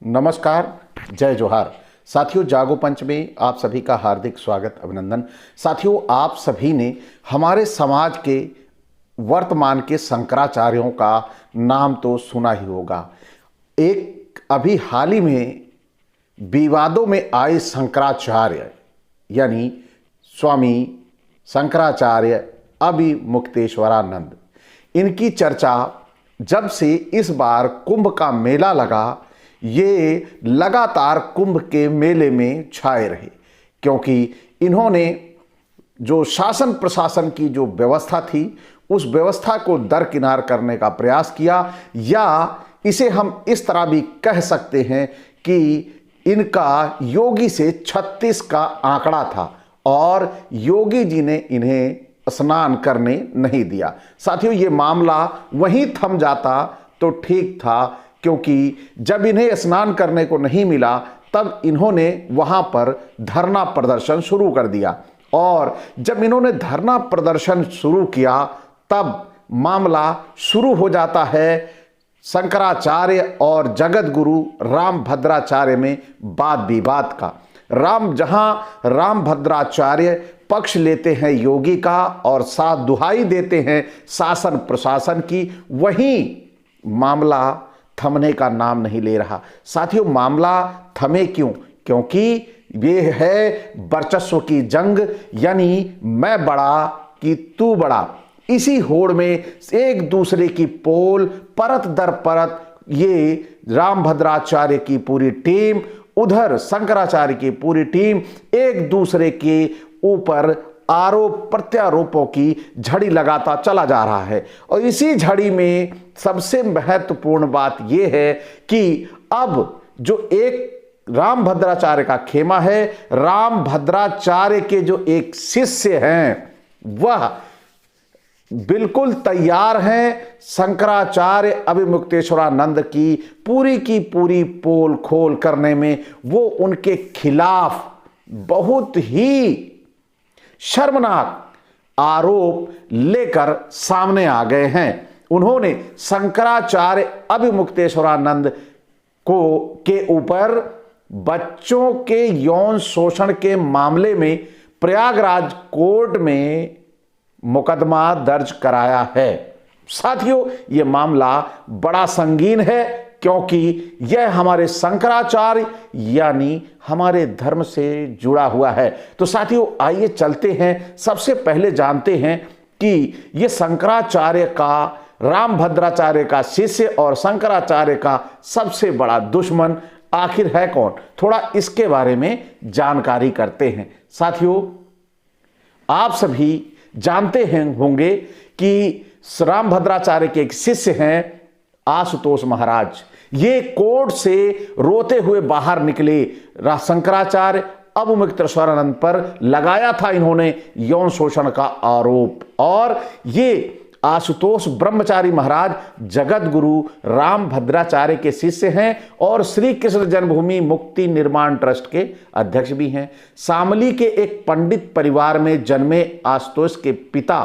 नमस्कार, जय जोहार। साथियों, जागो पंच में आप सभी का हार्दिक स्वागत, अभिनंदन। साथियों, आप सभी ने हमारे समाज के वर्तमान के शंकराचार्यों का नाम तो सुना ही होगा। एक अभी हाल ही में विवादों में आए शंकराचार्य यानी स्वामी शंकराचार्य अभिमुक्तेश्वरानंद, इनकी चर्चा जब से इस बार कुंभ का मेला लगा, ये लगातार कुंभ के मेले में छाए रहे, क्योंकि इन्होंने जो शासन प्रशासन की जो व्यवस्था थी उस व्यवस्था को दरकिनार करने का प्रयास किया, या इसे हम इस तरह भी कह सकते हैं कि इनका योगी से 36 का आंकड़ा था और योगी जी ने इन्हें स्नान करने नहीं दिया। साथियों, ये मामला वहीं थम जाता तो ठीक था, क्योंकि जब इन्हें स्नान करने को नहीं मिला तब इन्होंने वहां पर धरना प्रदर्शन शुरू कर दिया, और जब इन्होंने धरना प्रदर्शन शुरू किया तब मामला शुरू हो जाता है शंकराचार्य और जगत गुरु रामभद्राचार्य में वाद विवाद का। जहां रामभद्राचार्य पक्ष लेते हैं योगी का और साथ दुहाई देते हैं शासन प्रशासन की, वहीं मामला थमने का नाम नहीं ले रहा। साथियों, मामला थमे क्यों? क्योंकि ये है वर्चस्व की जंग, यानी मैं बड़ा कि तू बड़ा। इसी होड़ में एक दूसरे की पोल परत दर परत ये रामभद्राचार्य की पूरी टीम, उधर शंकराचार्य की पूरी टीम एक दूसरे के ऊपर आरोप प्रत्यारोपों की झड़ी लगाता चला जा रहा है। और इसी झड़ी में सबसे महत्वपूर्ण बात यह है कि अब जो एक रामभद्राचार्य का खेमा है, रामभद्राचार्य के जो एक शिष्य हैं वह बिल्कुल तैयार हैं शंकराचार्य अभिमुक्तेश्वरानंद की पूरी पोल खोल करने में। वो उनके खिलाफ बहुत ही शर्मनाक आरोप लेकर सामने आ गए हैं। उन्होंने शंकराचार्य अभिमुक्तेश्वरानंद के ऊपर बच्चों के यौन शोषण के मामले में प्रयागराज कोर्ट में मुकदमा दर्ज कराया है। साथियों, यह मामला बड़ा संगीन है, क्योंकि यह हमारे शंकराचार्य यानी हमारे धर्म से जुड़ा हुआ है। तो साथियों, आइए चलते हैं, सबसे पहले जानते हैं कि यह शंकराचार्य का, रामभद्राचार्य का शिष्य और शंकराचार्य का सबसे बड़ा दुश्मन आखिर है कौन। थोड़ा इसके बारे में जानकारी करते हैं। साथियों, आप सभी जानते हैं होंगे कि रामभद्राचार्य के एक शिष्य हैं आशुतोष महाराज। ये कोर्ट से रोते हुए बाहर निकले। शंकराचार्य अभिमुक्तेश्वरानंद पर लगाया था इन्होंने यौन शोषण का आरोप, और ये आशुतोष ब्रह्मचारी महाराज जगत गुरु रामभद्राचार्य के शिष्य हैं और श्री कृष्ण जन्मभूमि मुक्ति निर्माण ट्रस्ट के अध्यक्ष भी हैं। शामली के एक पंडित परिवार में जन्मे आशुतोष के पिता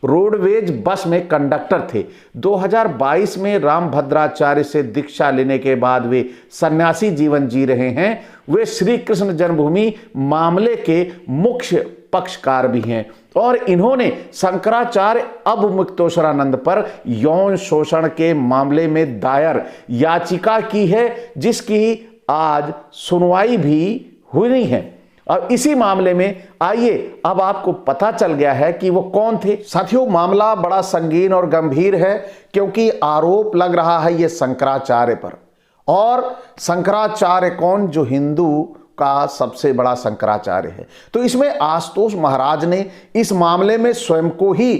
रोडवेज बस में कंडक्टर थे। 2022 में रामभद्राचार्य से दीक्षा लेने के बाद वे सन्यासी जीवन जी रहे हैं। वे श्री कृष्ण जन्मभूमि मामले के मुख्य पक्षकार भी हैं, और इन्होंने शंकराचार्य अभिमुक्तेश्वरानंद पर यौन शोषण के मामले में दायर याचिका की है, जिसकी आज सुनवाई भी हुई है। और इसी मामले में आइए, अब आपको पता चल गया है कि वो कौन थे। साथियों, मामला बड़ा संगीन और गंभीर है, क्योंकि आरोप लग रहा है ये शंकराचार्य पर। और शंकराचार्य कौन? जो हिंदू का सबसे बड़ा शंकराचार्य है। तो इसमें आशुतोष महाराज ने इस मामले में स्वयं को ही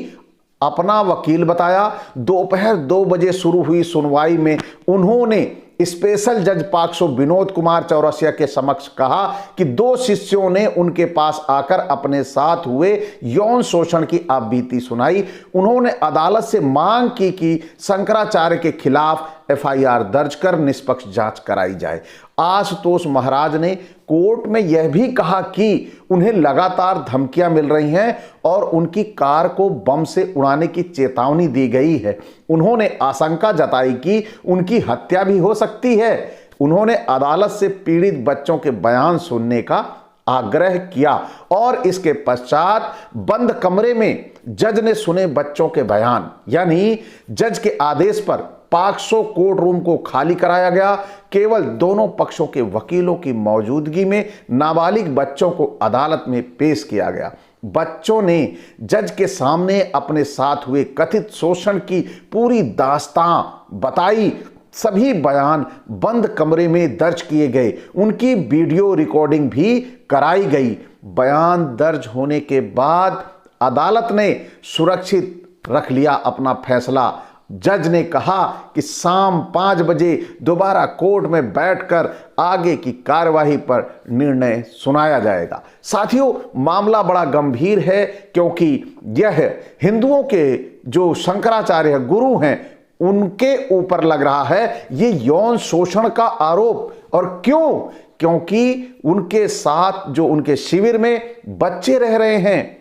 अपना वकील बताया। दोपहर 2 बजे शुरू हुई सुनवाई में उन्होंने स्पेशल जज पॉक्सो विनोद कुमार चौरसिया के समक्ष कहा कि 2 शिष्यों ने उनके पास आकर अपने साथ हुए यौन शोषण की आपबीती सुनाई। उन्होंने अदालत से मांग की कि शंकराचार्य के खिलाफ एफआईआर दर्ज कर निष्पक्ष जांच कराई जाए। आशुतोष महाराज ने कोर्ट में यह भी कहा कि उन्हें लगातार धमकियां मिल रही हैं और उनकी कार को बम से उड़ाने की चेतावनी दी गई है। उन्होंने आशंका जताई कि उनकी हत्या भी हो सकती है। उन्होंने अदालत से पीड़ित बच्चों के बयान सुनने का आग्रह किया और इसके पश्चात बंद कमरे में जज ने सुने बच्चों के बयान। यानी जज के आदेश पर पॉक्सो कोर्ट रूम को खाली कराया गया। केवल दोनों पक्षों के वकीलों की मौजूदगी में नाबालिग बच्चों को अदालत में पेश किया गया। बच्चों ने जज के सामने अपने साथ हुए कथित शोषण की पूरी दास्तां बताई। सभी बयान बंद कमरे में दर्ज किए गए, उनकी वीडियो रिकॉर्डिंग भी कराई गई। बयान दर्ज होने के बाद अदालत ने सुरक्षित रख लिया अपना फैसला। जज ने कहा कि शाम 5 बजे दोबारा कोर्ट में बैठकर आगे की कार्यवाही पर निर्णय सुनाया जाएगा। साथियों, मामला बड़ा गंभीर है क्योंकि यह हिंदुओं के जो शंकराचार्य गुरु हैं उनके ऊपर लग रहा है ये यौन शोषण का आरोप। और क्यों? क्योंकि उनके साथ जो उनके शिविर में बच्चे रह रहे हैं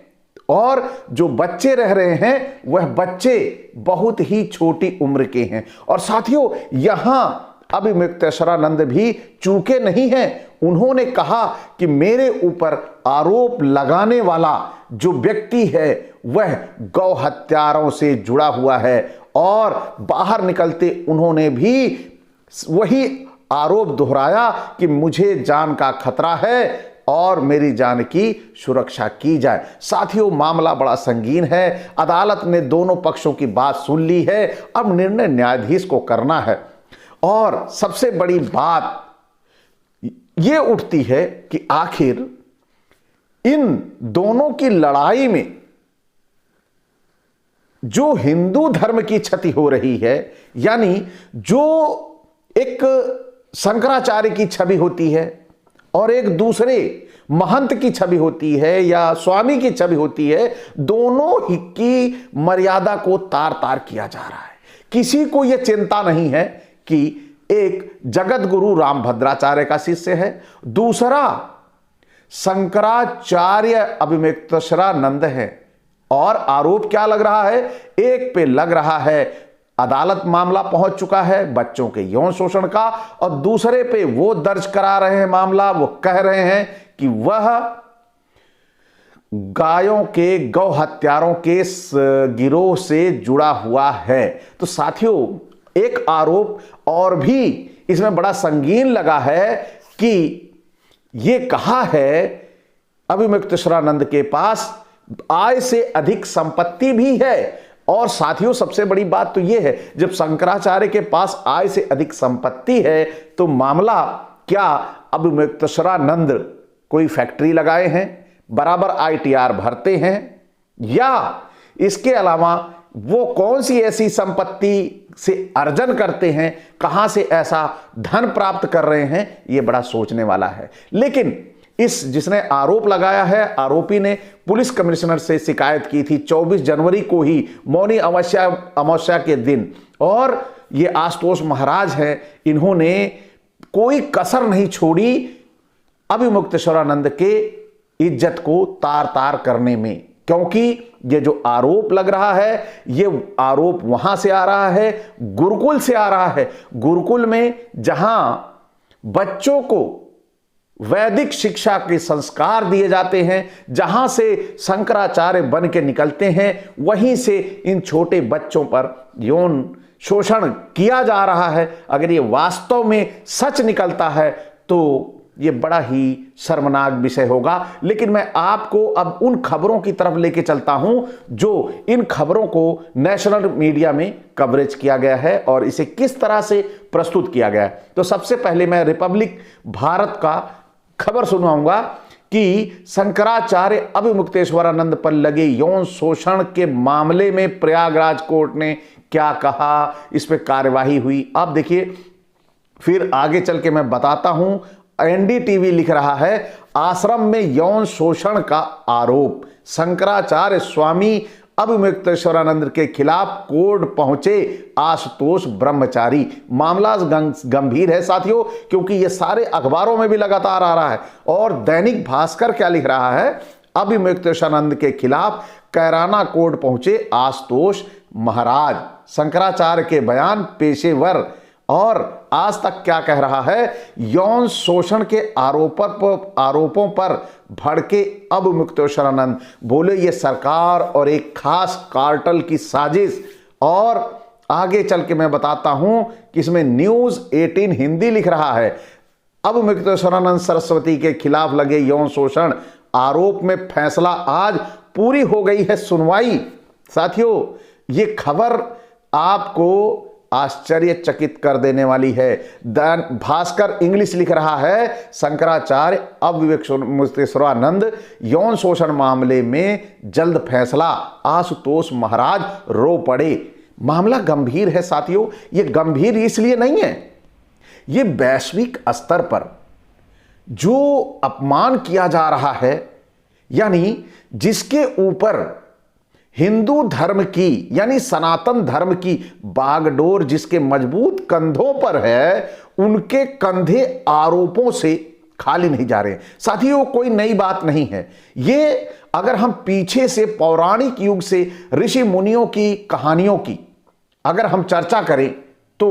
और जो बच्चे रह रहे हैं वह बच्चे बहुत ही छोटी उम्र के हैं। और साथियों, यहां अभिमुक्तेश्वरानंद भी चूके नहीं हैं। उन्होंने कहा कि मेरे ऊपर आरोप लगाने वाला जो व्यक्ति है वह गौ हत्यारों से जुड़ा हुआ है और बाहर निकलते उन्होंने भी वही आरोप दोहराया कि मुझे जान का खतरा है और मेरी जान की सुरक्षा की जाए। साथियों, मामला बड़ा संगीन है। अदालत ने दोनों पक्षों की बात सुन ली है, अब निर्णय न्यायाधीश को करना है। और सबसे बड़ी बात यह उठती है कि आखिर इन दोनों की लड़ाई में जो हिंदू धर्म की क्षति हो रही है, यानी जो एक शंकराचार्य की छवि होती है और एक दूसरे महंत की छवि होती है या स्वामी की छवि होती है, दोनों ही की मर्यादा को तार तार किया जा रहा है। किसी को यह चिंता नहीं है कि एक जगत गुरु रामभद्राचार्य का शिष्य है, दूसरा शंकराचार्य अभिमुक्तेश्वरानंद है। और आरोप क्या लग रहा है? एक पे लग रहा है अदालत मामला पहुंच चुका है बच्चों के यौन शोषण का, और दूसरे पे वो दर्ज करा रहे हैं मामला, वो कह रहे हैं कि वह गायों के गौ हत्यारों के गिरोह से जुड़ा हुआ है। तो साथियों, एक आरोप और भी इसमें बड़ा संगीन लगा है कि ये कहा है अभिमुक्तेश्वरानंद के पास आय से अधिक संपत्ति भी है। और साथियों, सबसे बड़ी बात तो यह है, जब शंकराचार्य के पास आय से अधिक संपत्ति है तो मामला क्या अभिमुक्तेश्वरानंद कोई फैक्ट्री लगाए हैं, बराबर आईटीआर भरते हैं, या इसके अलावा वो कौन सी ऐसी संपत्ति से अर्जन करते हैं, कहां से ऐसा धन प्राप्त कर रहे हैं, यह बड़ा सोचने वाला है। लेकिन इस जिसने आरोप लगाया है, आरोपी ने पुलिस कमिश्नर से शिकायत की थी 24 जनवरी को ही, मौनी अमावस्या के दिन। और ये आशुतोष महाराज हैं, इन्होंने कोई कसर नहीं छोड़ी अभिमुक्तेश्वरानंद के इज्जत को तार तार करने में, क्योंकि ये जो आरोप लग रहा है ये आरोप वहां से आ रहा है, गुरुकुल से आ रहा है। गुरुकुल में जहां बच्चों को वैदिक शिक्षा के संस्कार दिए जाते हैं, जहां से शंकराचार्य बन के निकलते हैं, वहीं से इन छोटे बच्चों पर यौन शोषण किया जा रहा है। अगर ये वास्तव में सच निकलता है तो ये बड़ा ही शर्मनाक विषय होगा। लेकिन मैं आपको अब उन खबरों की तरफ लेके चलता हूं जो इन खबरों को नेशनल मीडिया में कवरेज किया गया है और इसे किस तरह से प्रस्तुत किया गया है। तो सबसे पहले मैं रिपब्लिक भारत का खबर सुनाऊंगा कि शंकराचार्य अभिमुक्तेश्वरानंद पर लगे यौन शोषण के मामले में प्रयागराज कोर्ट ने क्या कहा, इस पर कार्यवाही हुई। आप देखिए, फिर आगे चल के मैं बताता हूं। एनडीटीवी लिख रहा है, आश्रम में यौन शोषण का आरोप, शंकराचार्य स्वामी अभिमुक्तेश्वरानंद के खिलाफ कोर्ट पहुंचे आशुतोष ब्रह्मचारी। मामला गंभीर है साथियों, क्योंकि यह सारे अखबारों में भी लगातार आ रहा है। और दैनिक भास्कर क्या लिख रहा है, अभिमुक्तेश्वरानंद के खिलाफ कैराना कोर्ट पहुंचे आशुतोष महाराज, शंकराचार्य के बयान पेशेवर और आज तक क्या कह रहा है, यौन शोषण के आरोपों पर भड़के अब मुक्तेश्वरानंद बोले ये सरकार और एक खास कार्टेल की साजिश। और आगे चल के मैं बताता हूं कि इसमें न्यूज़ 18 हिंदी लिख रहा है, अब मुक्तेश्वरानंद सरस्वती के खिलाफ लगे यौन शोषण आरोप में फैसला, आज पूरी हो गई है सुनवाई। साथियों, ये खबर आपको आश्चर्यचकित कर देने वाली है। भास्कर इंग्लिश लिख रहा है, शंकराचार्य अब विवेक मुक्तेश्वरानंद यौन शोषण मामले में जल्द फैसला, आशुतोष महाराज रो पड़े। मामला गंभीर है साथियों। ये गंभीर इसलिए नहीं है, ये वैश्विक स्तर पर जो अपमान किया जा रहा है, यानी जिसके ऊपर हिंदू धर्म की यानी सनातन धर्म की बागडोर जिसके मजबूत कंधों पर है, उनके कंधे आरोपों से खाली नहीं जा रहे। साथियों, कोई नई बात नहीं है ये। अगर हम पीछे से पौराणिक युग से ऋषि मुनियों की कहानियों की अगर हम चर्चा करें तो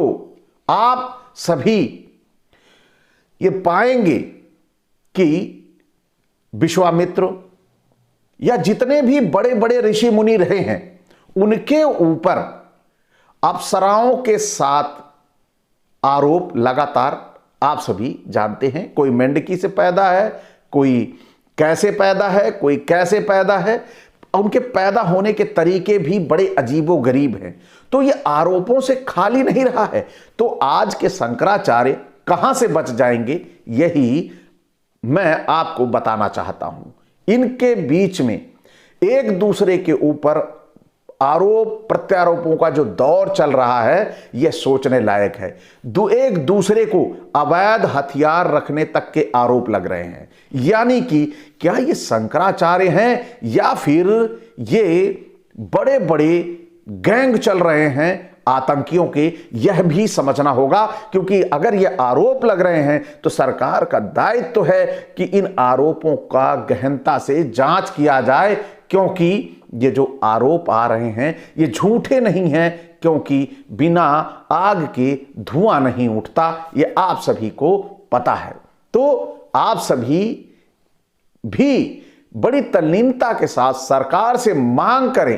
आप सभी ये पाएंगे कि विश्वामित्र या जितने भी बड़े बड़े ऋषि मुनि रहे हैं, उनके ऊपर अप्सराओं के साथ आरोप लगातार आप सभी जानते हैं। कोई मेंढकी से पैदा है, कोई कैसे पैदा है, कोई कैसे पैदा है। उनके पैदा होने के तरीके भी बड़े अजीबोगरीब हैं। तो ये आरोपों से खाली नहीं रहा है। तो आज के शंकराचार्य कहां से बच जाएंगे, यही मैं आपको बताना चाहता हूं। इनके बीच में एक दूसरे के ऊपर आरोप प्रत्यारोपों का जो दौर चल रहा है, यह सोचने लायक है। एक दूसरे को अवैध हथियार रखने तक के आरोप लग रहे हैं। यानी कि क्या ये शंकराचार्य हैं या फिर ये बड़े बड़े गैंग चल रहे हैं आतंकियों के, यह भी समझना होगा। क्योंकि अगर ये आरोप लग रहे हैं तो सरकार का दायित्व तो है कि इन आरोपों का गहनता से जांच किया जाए, क्योंकि ये जो आरोप आ रहे हैं ये झूठे नहीं हैं, क्योंकि बिना आग के धुआं नहीं उठता, ये आप सभी को पता है। तो आप सभी भी बड़ी तल्लीनता के साथ सरकार से मांग करें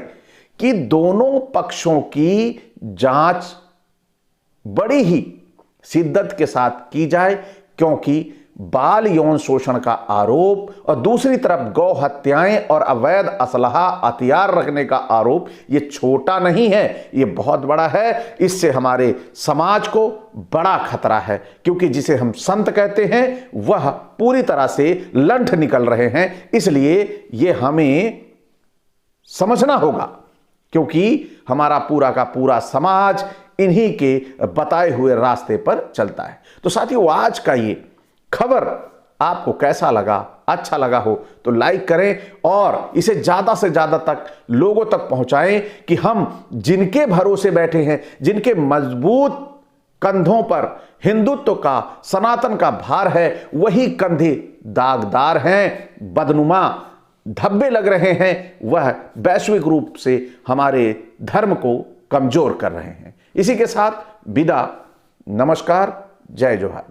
कि दोनों पक्षों की जांच बड़ी ही शिद्दत के साथ की जाए, क्योंकि बाल यौन शोषण का आरोप और दूसरी तरफ गौ हत्याएं और अवैध असलहा हथियार रखने का आरोप ये छोटा नहीं है, ये बहुत बड़ा है। इससे हमारे समाज को बड़ा खतरा है, क्योंकि जिसे हम संत कहते हैं वह पूरी तरह से लंठ निकल रहे हैं। इसलिए ये हमें समझना होगा, क्योंकि हमारा पूरा का पूरा समाज इन्हीं के बताए हुए रास्ते पर चलता है। तो साथियों, आज का ये खबर आपको कैसा लगा? अच्छा लगा हो तो लाइक करें और इसे ज्यादा से ज्यादा तक लोगों तक पहुंचाएं कि हम जिनके भरोसे बैठे हैं, जिनके मजबूत कंधों पर हिंदुत्व का, सनातन का भार है, वही कंधे दागदार हैं, बदनुमा धब्बे लग रहे हैं, वह वैश्विक रूप से हमारे धर्म को कमजोर कर रहे हैं। इसी के साथ विदा, नमस्कार, जय जोहार।